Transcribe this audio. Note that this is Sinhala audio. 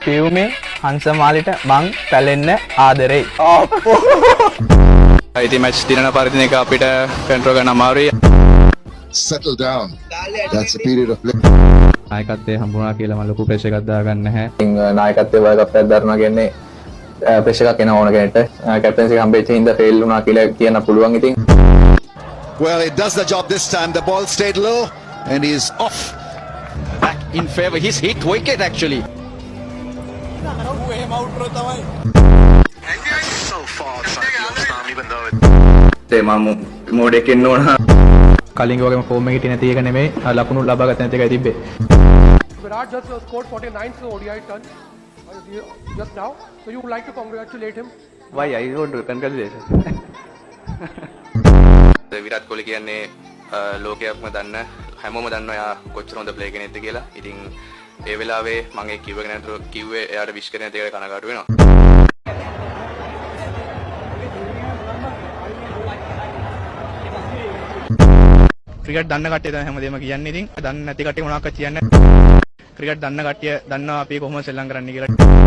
පියුමේ හංසමාලිට මං පැලෙන්න ආදරෙයි. ඉතින් මැච් දිනන පරිදි එක අපිට කන්ට්‍රෝල් කරන්න අමාරුයි. Settle down. That's a period of play. නායකත්වයේ හම්බුණා කියලා මම ලොකු ප්‍රෙෂර් එකක් දාගන්න නැහැ. ඉතින් නායකත්වයේ වර්ල්ඩ් කප් එකක් දරනවා කියන්නේ ප්‍රෙෂර් එකක් එන ඕන කෙනෙක්ට. කැප්ටන්සි එක හම්බෙච්ච හින්දා ෆේල් වුණා කියලා කියන්න පුළුවන් ඉතින්. Well, it does the job this time. The ball stayed low and he's off. Back in favor. He's hit wicket actually. ඒ මම මෝඩ් එකේ ඉන්න ඕන. කලින් වගේම ෆෝම් එකේ හිටියේ නැති එක නෙමෙයි ලකුණු ලබා ගන්න නැති එකයි තිබ්බේ. Virat just scored 49th ODI ton just now. So you would like to congratulate him? Why I want to congratulations. Virat කොහ්ලි කියන්නේ ලෝකයක්ම දන්න හැමෝම දන්නවා එයා කොච්චර හොඳ ප්ලේ කෙනෙක්ද කියලා. ඉතින් ඒ වෙලාවේ මම ඒ කිව්වේ එයාට විශ් කරන දේකට කනගාටු වෙනවා. ක්‍රිකට් දන්න කට්ටිය දැන් හැමදේම කියන්නේ. ඉතින් දන්නේ නැති කට්ටිය මොනවක්වත් කියන්නේ නැහැ. ක්‍රිකට් දන්න කට්ටිය දන්නවා අපි කොහොමද සෙල්ලම් කරන්නේ කියලා.